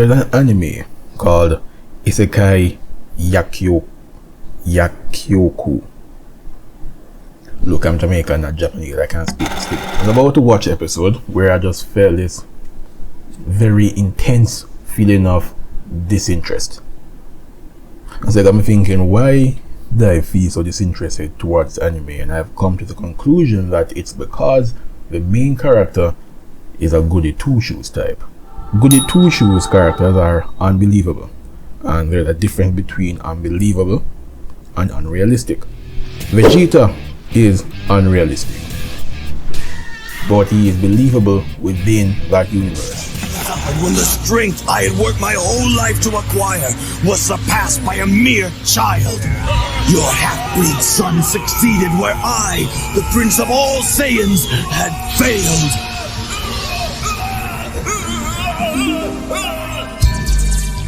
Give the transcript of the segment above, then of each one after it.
There's an anime called Isekai Yakyoku. Look, I'm Jamaican, not Japanese. I can't speak this thing. I was about to watch an episode where I just felt this very intense feeling of disinterest. So it got me thinking, why do I feel so disinterested towards anime? And I've come to the conclusion that it's because the main character is a Goody Two-Shoes type. Goody Two-Shoes characters are unbelievable, and there's a difference between unbelievable and unrealistic. Vegeta is unrealistic, but he is believable within that universe. When the strength I had worked my whole life to acquire was surpassed by a mere child. Your half-breed son succeeded where I, the prince of all Saiyans, had failed.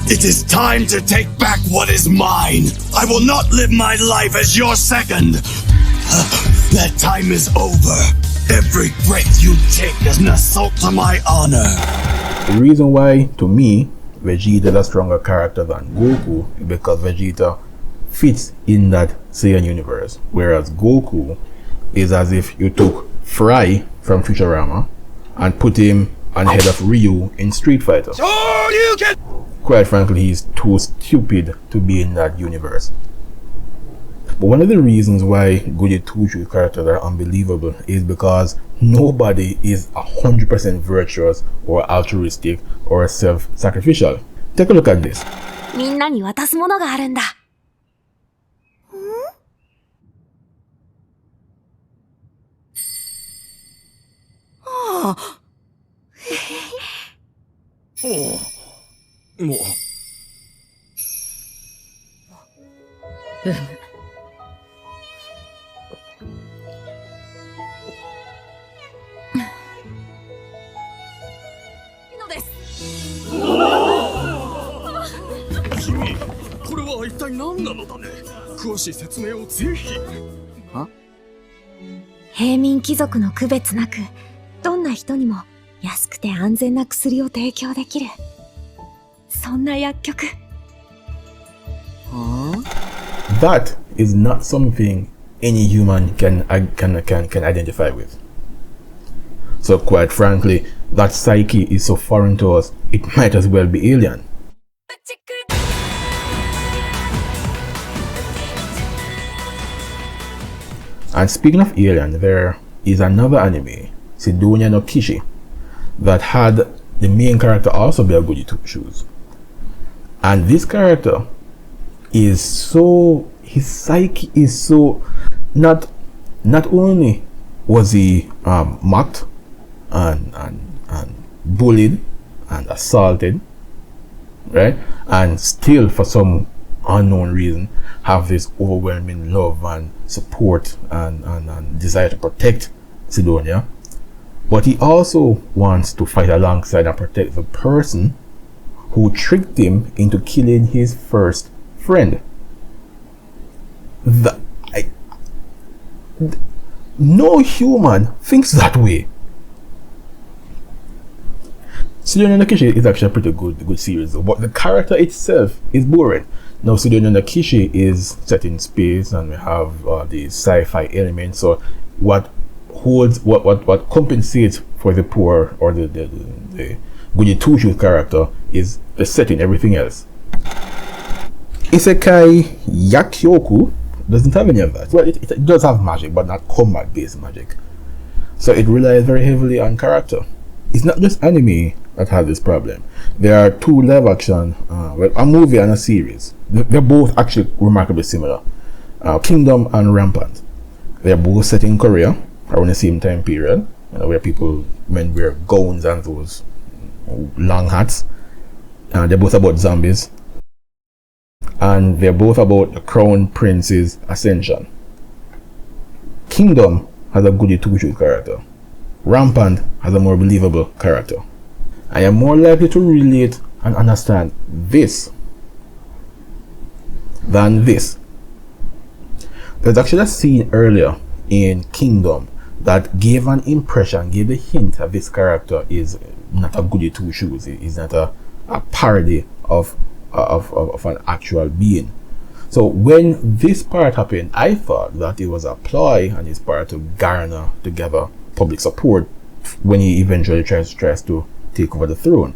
It is time to take back what is mine. I will not live my life as your second. That time is over. Every breath you take is an assault to my honor. The reason why, to me, Vegeta is a stronger character than Goku is because Vegeta fits in that Saiyan universe, whereas Goku is as if you took Fry from Futurama and put him on head of Ryu in Street Fighter. Quite frankly, he's too stupid to be in that universe. But one of the reasons why Goody Two-Shoes characters are unbelievable is because nobody is 100% virtuous or altruistic or self-sacrificial. Take a look at this. みんなに渡すものがあるんだ。もう。君、これは一体何なのだね。詳しい説明をぜひ。平民貴族の区別なく、どんな人にも安くて安全な薬を提供できる。そんな薬局。That is not something any human can identify with. So quite frankly, that psyche is so foreign to us, it might as well be alien. And speaking of alien, there is another anime, Siddunya no Kishi, that had the main character also be a Goody Two-Shoes. And this character is so, his psyche is so, not only was he mocked and bullied and assaulted, right, and still for some unknown reason have this overwhelming love and support and desire to protect Siddunya, but he also wants to fight alongside and protect the person who tricked him into killing his first friend. No human thinks that way. Siddunya no Kishi is actually a pretty good series, but the character itself is boring. Now, Siddunya no Kishi is set in space, and we have the sci-fi elements. So, what compensates for the poor or the Goody Two-Shoes character is the setting, everything else. Isekai Yakyoku doesn't have any of that. Well, it does have magic, but not combat-based magic. So it relies very heavily on character. It's not just anime that has this problem. There are two live action, a movie and a series. They're both actually remarkably similar. Kingdom and Rampant. They're both set in Korea around the same time period, where men wear gowns and those long hats. They're both about zombies. And they're both about the crown prince's ascension. Kingdom has a Goody Two-Shoes character. Rampant has a more believable character. I am more likely to relate and understand this than this. There's actually a scene earlier in Kingdom that gave the hint that this character is not a Goody Two-Shoes. He's not a a parody of an actual being. So when this part happened, I thought that it was a ploy on his part to garner together public support when he eventually tries to take over the throne.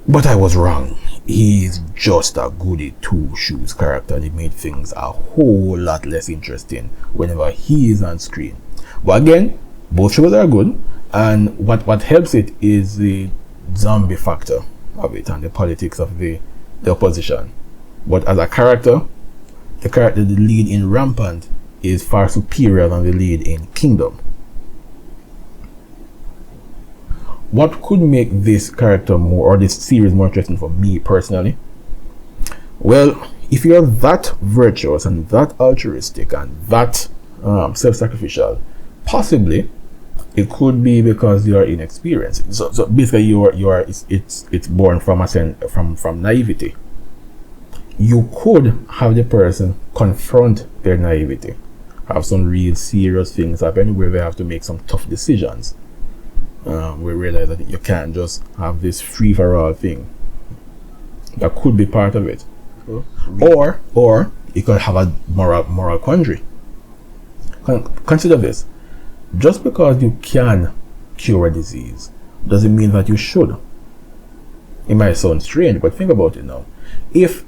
But I was wrong. He's just a goody two-shoes character, and it made things a whole lot less interesting whenever he is on screen. But again, both shows are good, and what helps it is the zombie factor of it and the politics of the opposition. But as a character, the lead in Rampant is far superior than the lead in Kingdom. What could make this character more, or this series more interesting for me personally? Well, if you're that virtuous and that altruistic and that self-sacrificial, possibly it could be because you are inexperienced. So basically, it's born from from naivety. You could have the person confront their naivety, have some real serious things happen where they have to make some tough decisions. We realize that you can't just have this free-for-all thing. That could be part of it. Or you could have a moral quandary. Consider this. Just because you can cure a disease doesn't mean that you should. It might sound strange, but think about it now. If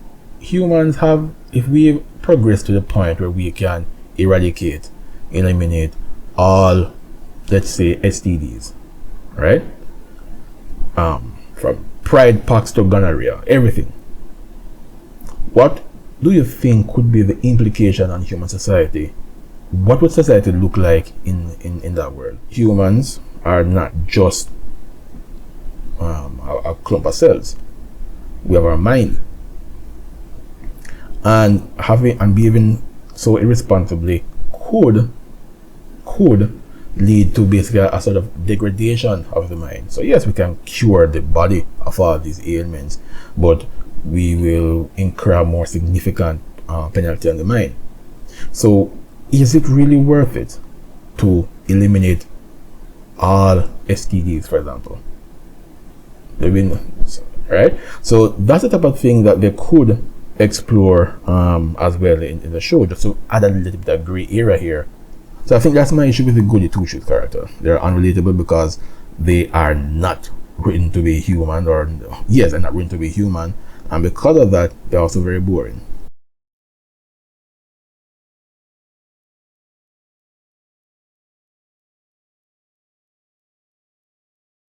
we progress to the point where we can eliminate all, let's say, STDs, right? From pride pox to gonorrhea, everything. What do you think could be the implication on human society? What would society look like in that world? Humans are not just a clump of cells. We have our mind. And behaving so irresponsibly could lead to basically a sort of degradation of the mind. So yes, we can cure the body of all these ailments, but we will incur a more significant penalty on the mind. So is it really worth it to eliminate all STDs, for example? Right? So that's the type of thing that they could explore as well in the show, just to add a little bit of gray area here. So I think that's my issue with the Goody Two-Shoes character. They're unrelatable because they are not written to be human, they're not written to be human, and because of that, they're also very boring.